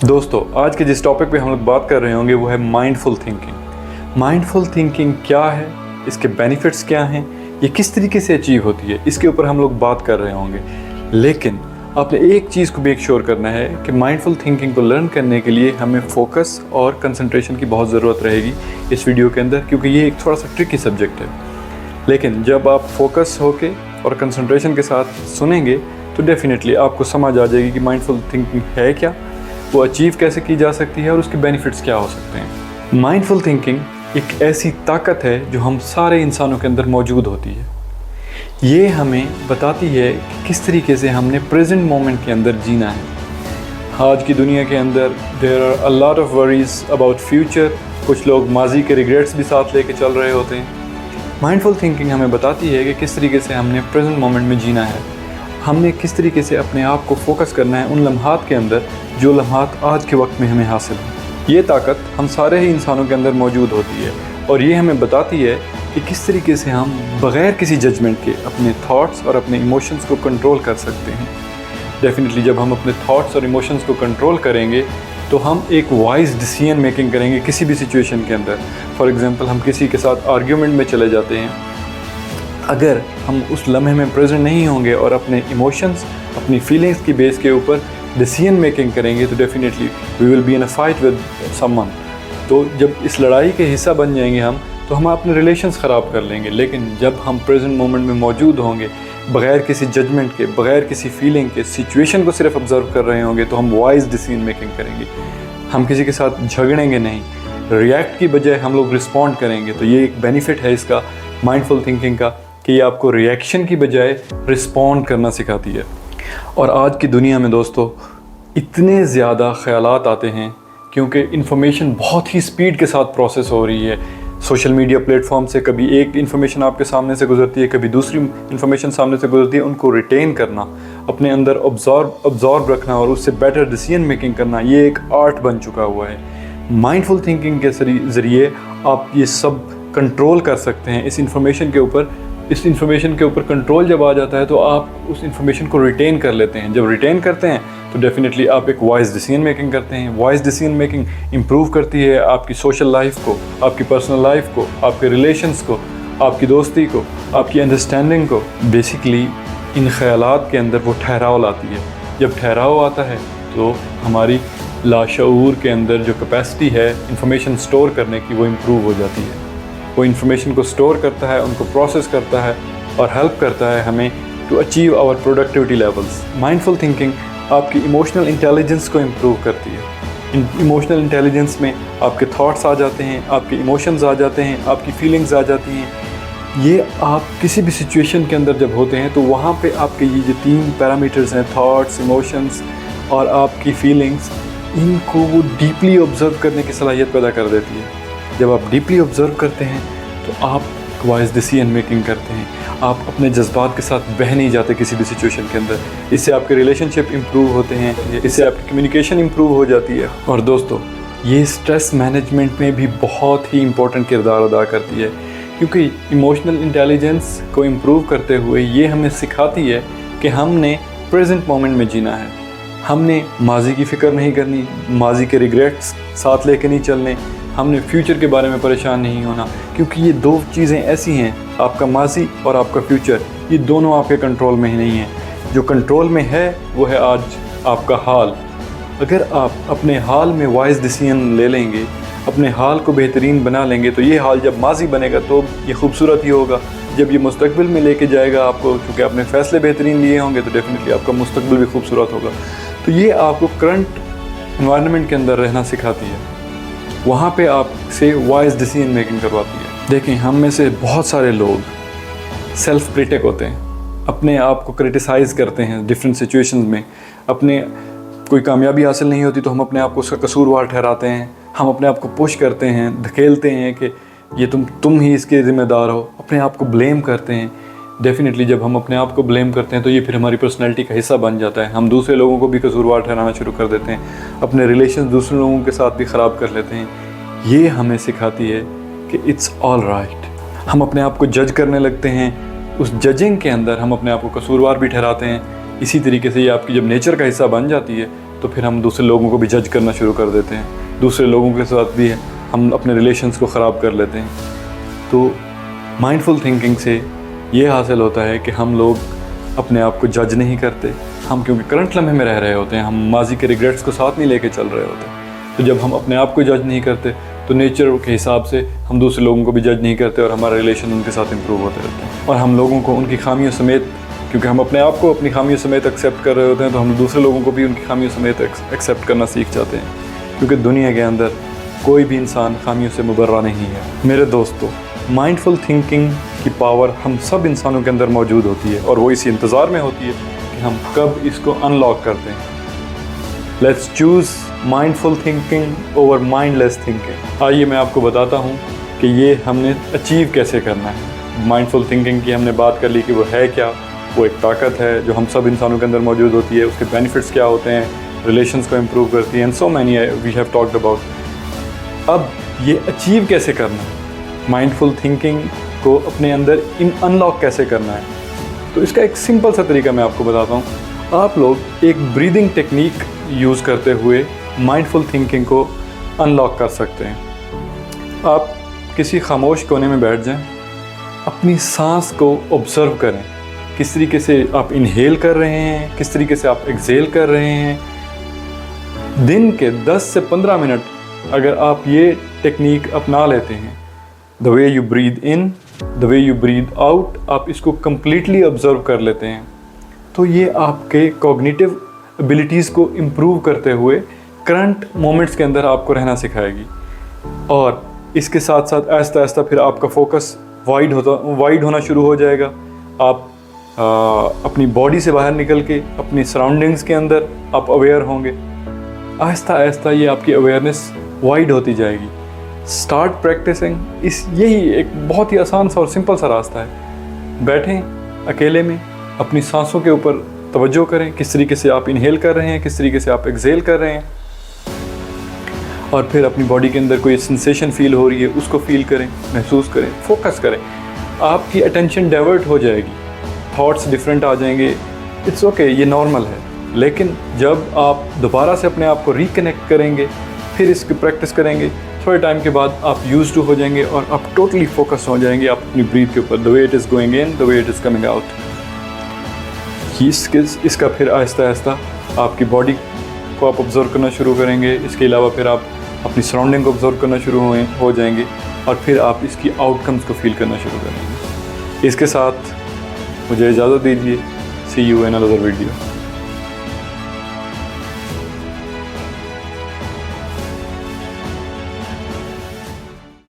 दोस्तों, आज के जिस टॉपिक पे हम लोग बात कर रहे होंगे वो है माइंडफुल थिंकिंग। माइंडफुल थिंकिंग क्या है, इसके बेनिफिट्स क्या हैं, ये किस तरीके से अचीव होती है, इसके ऊपर हम लोग बात कर रहे होंगे। लेकिन आपने एक चीज़ को मेक श्योर करना है कि माइंडफुल थिंकिंग को लर्न करने के लिए हमें फोकस और कंसंट्रेशन की बहुत ज़रूरत रहेगी इस वीडियो के अंदर, क्योंकि ये एक थोड़ा सा ट्रिकी सब्जेक्ट है। लेकिन जब आप फोकस होके और कंसंट्रेशन के साथ सुनेंगे तो डेफिनेटली आपको समझ आ जाएगी कि माइंडफुल थिंकिंग है क्या, वो अचीव कैसे की जा सकती है और उसके बेनिफिट्स क्या हो सकते हैं। माइंडफुल थिंकिंग एक ऐसी ताकत है जो हम सारे इंसानों के अंदर मौजूद होती है। ये हमें बताती है कि किस तरीके से हमने प्रेजेंट मोमेंट के अंदर जीना है। आज की दुनिया के अंदर there are a lot of worries about future. कुछ लोग माजी के रिग्रेट्स भी साथ लेके चल रहे होते हैं। माइंडफुल थिंकिंग हमें बताती है कि किस तरीके से हमने प्रेजेंट मोमेंट में जीना है, हमने किस तरीके से अपने आप को फोकस करना है उन लम्हात के अंदर जो लम्हात आज के वक्त में हमें हासिल हैं। ये ताकत हम सारे ही इंसानों के अंदर मौजूद होती है और ये हमें बताती है कि किस तरीके से हम बग़ैर किसी जजमेंट के अपने थॉट्स और अपने इमोशंस को कंट्रोल कर सकते हैं। डेफिनेटली जब हम अपने थॉट्स और इमोशंस को कंट्रोल करेंगे तो हम एक वाइज डिसीजन मेकिंग करेंगे किसी भी सिचुएशन के अंदर। फॉर एग्ज़ाम्पल, हम किसी के साथ आर्ग्यूमेंट में चले जाते हैं, अगर हम उस लम्हे में प्रेजेंट नहीं होंगे और अपने इमोशंस, अपनी फीलिंग्स की बेस के ऊपर डिसीजन मेकिंग करेंगे तो definitely we will be in a fight with someone. तो जब इस लड़ाई के हिस्सा बन जाएंगे तो हम अपने रिलेशंस ख़राब कर लेंगे। लेकिन जब हम प्रेजेंट मोमेंट में मौजूद होंगे, बग़ैर किसी जजमेंट के, बग़ैर किसी फीलिंग के, सिचुएशन को सिर्फ ऑब्जर्व कर रहे होंगे, तो हम वाइज डिसीजन मेकिंग करेंगे। हम किसी के साथ झगड़ेंगे नहीं, रिएक्ट की बजाय हम लोग रिस्पॉन्ड करेंगे। तो ये एक बेनिफिट है इसका, माइंडफुल थिंकिंग का, कि ये आपको रिएक्शन की बजाय रिस्पॉन्ड करना सिखाती है। और आज की दुनिया में दोस्तों इतने ज़्यादा ख़यालात आते हैं क्योंकि इन्फॉर्मेशन बहुत ही स्पीड के साथ प्रोसेस हो रही है। सोशल मीडिया प्लेटफॉर्म से कभी एक इन्फॉर्मेशन आपके सामने से गुजरती है, कभी दूसरी इन्फॉर्मेशन सामने से गुजरती है। उनको रिटेन करना, अपने अंदर ऑब्जॉर्व रखना और उससे बेटर डिसीजन मेकिंग करना, ये एक आर्ट बन चुका हुआ है। माइंडफुल थिंकिंग के ज़रिए आप ये सब कंट्रोल कर सकते हैं। इस इन्फॉर्मेशन के ऊपर कंट्रोल जब आ जाता है तो आप उस इन्फॉर्मेशन को रिटेन कर लेते हैं। जब रिटेन करते हैं तो डेफिनेटली आप एक वाइज डिसीजन मेकिंग करते हैं। वाइज डिसीजन मेकिंग इम्प्रूव करती है आपकी सोशल लाइफ को, आपकी पर्सनल लाइफ को, आपके रिलेशंस को, आपकी दोस्ती को, आपकी अंडरस्टैंडिंग को। बेसिकली इन ख़यालात के अंदर वो ठहराव लाती है। जब ठहराव आता है तो हमारी लाशऊर के अंदर जो कैपेसिटी है इंफॉर्मेशन स्टोर करने की, वो इम्प्रूव हो जाती है। वो इन्फॉर्मेशन को स्टोर करता है, उनको प्रोसेस करता है और हेल्प करता है हमें to achieve our productivity levels. Mindful thinking आपकी इमोशनल इंटेलिजेंस को इम्प्रूव करती है। इमोशनल इंटेलिजेंस में आपके थॉट्स आ जाते हैं, आपके इमोशंस आ जाते हैं, आपकी फीलिंग्स आ जाती हैं। ये आप किसी भी सिचुएशन के अंदर जब होते हैं तो वहाँ पे आपके ये जो 3 पैरामीटर्स हैं, थॉट्स, इमोशंस और आपकी फीलिंग्स, इनको वो डीपली ऑब्जर्व करने की सलाहियत पैदा कर देती है। जब आप डीपली ऑब्जर्व करते हैं तो आप वाइज डिसीजन मेकिंग करते हैं। आप अपने जज्बात के साथ बह नहीं जाते किसी भी सिचुएशन के अंदर। इससे आपके रिलेशनशिप इम्प्रूव होते हैं, इससे आपकी कम्युनिकेशन इम्प्रूव हो जाती है। और दोस्तों, ये स्ट्रेस मैनेजमेंट में भी बहुत ही इम्पोर्टेंट किरदार अदा करती है, क्योंकि इमोशनल इंटेलिजेंस को इम्प्रूव करते हुए ये हमें सिखाती है कि हमने प्रेजेंट मोमेंट में जीना है। हमने माजी की फ़िक्र नहीं करनी, माजी के रिग्रेट्स साथ लेके नहीं चलने, हमने फ्यूचर के बारे में परेशान नहीं होना, क्योंकि ये 2 चीज़ें ऐसी हैं, आपका माजी और आपका फ्यूचर, ये दोनों आपके कंट्रोल में ही नहीं है। जो कंट्रोल में है वो है आज आपका हाल। अगर आप अपने हाल में वाइज डिसीजन ले लेंगे, अपने हाल को बेहतरीन बना लेंगे, तो ये हाल जब माजी बनेगा तो ये खूबसूरत ही होगा। जब ये मुस्तकबिल में लेके जाएगा आपको, क्योंकि आपने फ़ैसले बेहतरीन लिए होंगे, तो डेफिनेटली आपका मुस्तकबिल भी खूबसूरत होगा। तो ये आपको करंट एनवायरनमेंट के अंदर रहना सिखाती है, वहाँ पे आपसे वाइज डिसीजन मेकिंग करवाती है। देखें, हम में से बहुत सारे लोग सेल्फ क्रिटिक होते हैं, अपने आप को क्रिटिसाइज़ करते हैं डिफरेंट सिचुएशंस में। अपने कोई कामयाबी हासिल नहीं होती तो हम अपने आप को उसका कसूरवार ठहराते हैं। हम अपने आप को पुश करते हैं, धकेलते हैं कि ये तुम ही इसके ज़िम्मेदार हो, अपने आप को ब्लेम करते हैं। डेफिनेटली जब हम अपने आप को ब्लेम करते हैं तो ये फिर हमारी पर्सनैलिटी का हिस्सा बन जाता है। हम दूसरे लोगों को भी कसूरवार ठहराना शुरू कर देते हैं, अपने रिलेशन दूसरे लोगों के साथ भी ख़राब कर लेते हैं। ये हमें सिखाती है कि इट्स ऑल राइट। हम अपने आप को जज करने लगते हैं, उस जजिंग के अंदर हम अपने आप को कसूरवार भी ठहराते हैं। इसी तरीके से ये आपकी जब नेचर का हिस्सा बन जाती है तो फिर हम दूसरे लोगों को भी जज करना शुरू कर देते हैं, दूसरे लोगों के साथ भी हम अपने रिलेशंस को ख़राब कर लेते हैं। तो माइंडफुल थिंकिंग से ये हासिल होता है कि हम लोग अपने आप को जज नहीं करते, हम क्योंकि करंट लम्हे में रह रहे होते हैं, हम माजी के रिग्रेट्स को साथ नहीं लेके चल रहे होते। तो जब हम अपने आप को जज नहीं करते तो नेचर के हिसाब से हम दूसरे लोगों को भी जज नहीं करते और हमारा रिलेशन उनके साथ इंप्रूव होते रहते हैं। और हम लोगों को उनकी खामियों समेत, क्योंकि हम अपने आप को अपनी खामियों समेत एक्सेप्ट कर रहे होते हैं, तो हम दूसरे लोगों को भी उनकी खामियों समेत एक्सेप्ट करना सीख जाते हैं, क्योंकि दुनिया के अंदर कोई भी इंसान खामियों से मुबर्रा नहीं है। मेरे दोस्तों, माइंडफुल थिंकिंग की पावर हम सब इंसानों के अंदर मौजूद होती है और वो इसी इंतज़ार में होती है कि हम कब इसको अनलॉक करते हैं। Let's choose mindful thinking over mindless thinking. आइए मैं आपको बताता हूँ कि ये हमने अचीव कैसे करना है। माइंडफुल थिंकिंग की हमने बात कर ली कि वो है क्या। वो एक ताकत है जो हम सब इंसानों के अंदर मौजूद होती है। उसके बेनिफिट्स क्या होते हैं, रिलेशंस को इम्प्रूव करती है, and so many we have talked about. अब ये अचीव कैसे करना है, माइंडफुल थिंकिंग को अपने अंदर अनलॉक कैसे करना है, तो इसका एक सिंपल सा तरीका मैं आपको बताता हूँ। आप लोग एक ब्रीदिंग टेक्निक यूज़ करते हुए माइंडफुल थिंकिंग को अनलॉक कर सकते हैं। आप किसी खामोश कोने में बैठ जाएं, अपनी सांस को ऑब्ज़र्व करें, किस तरीके से आप इनहेल कर रहे हैं, किस तरीके से आप एक्सहेल कर रहे हैं। दिन के 10 से 15 मिनट अगर आप ये टेक्निक अपना लेते हैं, the way you breathe in, the way you breathe out, आप इसको कम्प्लीटली ऑब्ज़र्व कर लेते हैं, तो ये आपके कॉग्निटिव एबिलिटीज़ को इम्प्रूव करते हुए करंट मोमेंट्स के अंदर आपको रहना सिखाएगी। और इसके साथ साथ आहिस्ता आहिस्ता फिर आपका फोकस वाइड होना शुरू हो जाएगा। आप अपनी बॉडी से बाहर निकल के अपनी सराउंडिंग्स के अंदर आप अवेयर होंगे। आहिस्ता आहिस्ता ये आपकी अवेयरनेस वाइड होती जाएगी। Start practicing. यही एक बहुत ही आसान सा और सिंपल सा रास्ता है। बैठें अकेले में, अपनी सांसों के ऊपर तवज्जो करें, किस तरीके से आप इनहेल कर रहे हैं, किस तरीके से आप एक्सहेल कर रहे हैं, और फिर अपनी बॉडी के अंदर कोई सेंसेशन फील हो रही है उसको फील करें, महसूस करें, फोकस करें। आपकी अटेंशन डाइवर्ट हो जाएगी, थॉट्स डिफरेंट आ जाएंगे, इट्स ओके, ये नॉर्मल है। लेकिन जब आप दोबारा से अपने आप को रिकनेक्ट करेंगे, फिर इसकी प्रैक्टिस करेंगे, थोड़े टाइम के बाद आप यूज्ड टू हो जाएंगे और आप टोटली फोकस हो जाएंगे आप अपनी ब्रीथ के ऊपर, the way it is going in, the way it is coming out. इसका फिर आहिस्ता आहिस्ता आपकी बॉडी को आप ऑब्ज़र्व करना शुरू करेंगे। इसके अलावा फिर आप अपनी सराउंडिंग को ऑब्ज़र्व करना शुरू हो जाएंगे और फिर आप इसकी आउटकम्स को फील करना शुरू करेंगे। इसके साथ मुझे इजाज़त दीजिए। सी यू इन अनदर वीडियो।